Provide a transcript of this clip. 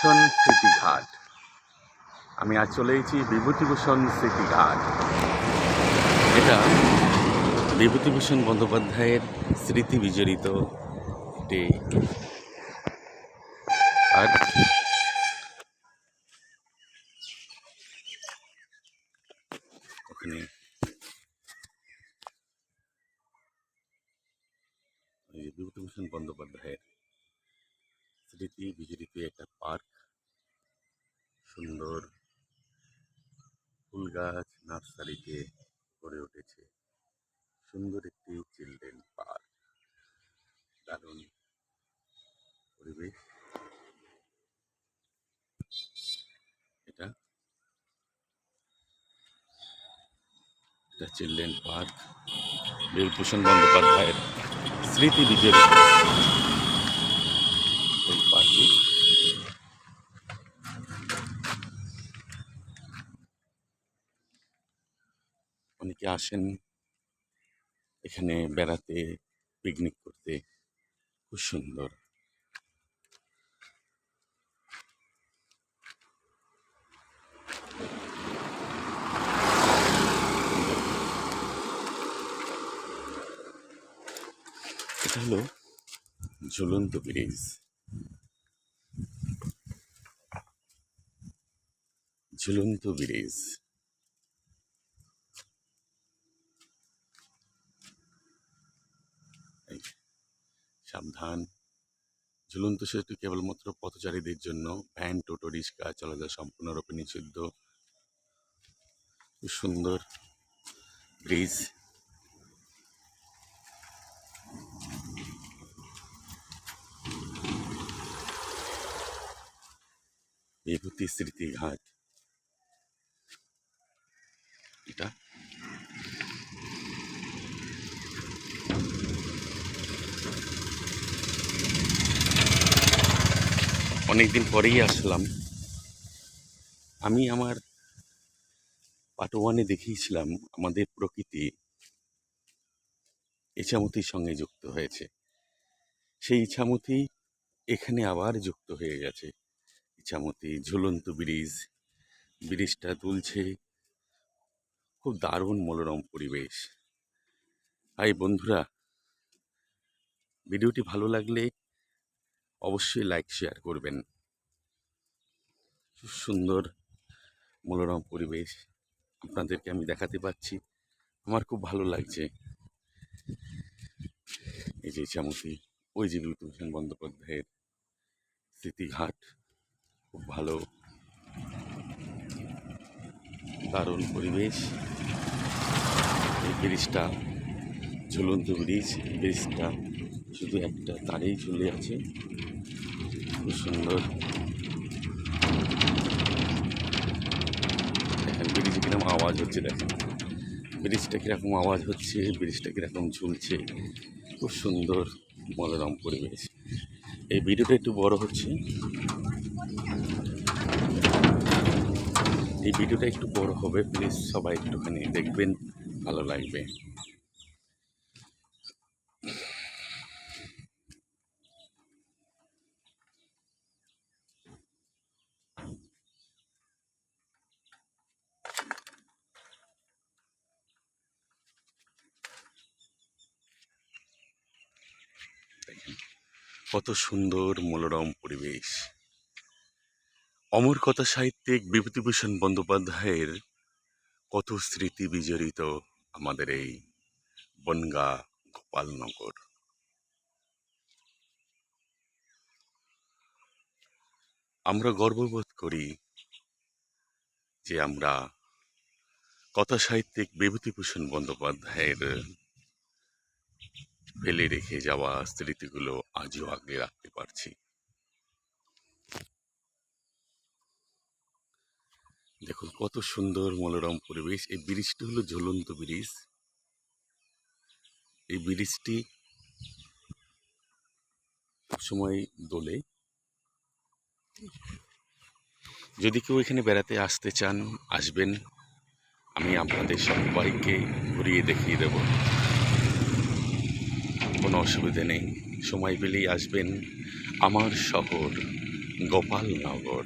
বিভূতিভূষণ স্মৃতিঘাট। আমি আজ চলে এসেছি বিভূতিভূষণ স্মৃতিঘাট। এটা বিভূতিভূষণ বন্দ্যোপাধ্যায়ের স্মৃতি বিজড়িত একটি আর ওখানে বিভূতিভূষণ বন্দ্যোপাধ্যায়ের স্মৃতি বিজড়িত একটা পার্ক, সুন্দর ফুল গাছ নার্সারিতে গড়ে উঠেছে সুন্দর একটি চিলড্রেন পার্ক। দারুণ পরিবেশ। এটা চিলড্রেন পার্ক, বিভূতিভূষণ বন্দ্যোপাধ্যায়ের স্মৃতি বিজড়িত এই পার্কে অনেকে আসেন এখানে বেড়াতে, পিকনিক করতে। খুব সুন্দর। এটা হলো ঝুলন্ত ব্রিজ। ঝুলন্ত ব্রিজ সাবধান। ঝুলন্ত সেতু কেবলমাত্র পথচারীদের জন্য, ভ্যান, টোটো, রিক্সা চলাচল সম্পূর্ণরূপে নিষিদ্ধ। খুব সুন্দর ব্রিজ। বিভূতি স্মৃতিঘাট এটা। অনেকদিন পরেই আসলাম। আমি আমার পার্ট 1-এ দেখিয়েছিলাম আমাদের প্রকৃতি ইছামতির সঙ্গে যুক্ত হয়েছে। সেই ইছামতি এখানে আবার যুক্ত হয়ে গেছে। ইছামতি ঝুলন্ত ব্রিজ, ব্রিজটা তুলছে। খুব দারুণ মনোরম পরিবেশ। হাই বন্ধুরা, ভিডিওটি ভালো লাগলে অবশ্যই লাইক শেয়ার করবেন। খুব সুন্দর মনোরম পরিবেশ আপনাদেরকে আমি দেখাতে পাচ্ছি। আমার খুব ভালো লাগছে। এই যে ইছামতি, ওই যে বিভূতিভূষণ বন্দ্যোপাধ্যায়ের স্মৃতিঘাট, খুব ভালো দারুণ পরিবেশ। এই ব্রিজটা ঝুলন্ত ব্রিজ। ব্রিজটা শুধু একটা তারেই ঝুলে আছে। খুব সুন্দর। দেখেন ব্রিজে কিরকম আওয়াজ হচ্ছে, দেখেন ব্রিজটা কিরকম আওয়াজ হচ্ছে, ব্রিজটা কিরকম ঝুলছে। খুব সুন্দর মনোরম পরিবেশ। এই ভিডিওটা একটু বড় হচ্ছে, এই ভিডিওটা একটু বড় হবে, প্লিজ সবাই একটুখানি দেখবেন, ভালো লাগবে। কত সুন্দর মনোরম পরিবেশ। অমর কথা সাহিত্যিক বিভূতিভূষণ বন্দ্যোপাধ্যায়ের কত স্মৃতি বিজড়িত আমাদের এই বনগাঁ গোপালনগর। আমরা গর্ববোধ করি যে আমরা কথা সাহিত্যিক বিভূতিভূষণ বন্দ্যোপাধ্যায়ের ফেলে রেখে যাওয়া স্মৃতিগুলো আজও আগলে রাখতে পারছি। দেখুন কত সুন্দর মনোরম পরিবেশ। এই ব্রিজটি হলো ঝুলন্ত ব্রিজ। এই ব্রিজটি সবসময় দোলে। যদি কেউ এখানে বেড়াতে আসতে চান, আসবেন। আমি আপনাদের সবাইকে ঘুরিয়ে দেখিয়ে দেব, কোনো অসুবিধে নেই। সময় পেলেই আসবেন। আমার শহর গোপালনগর।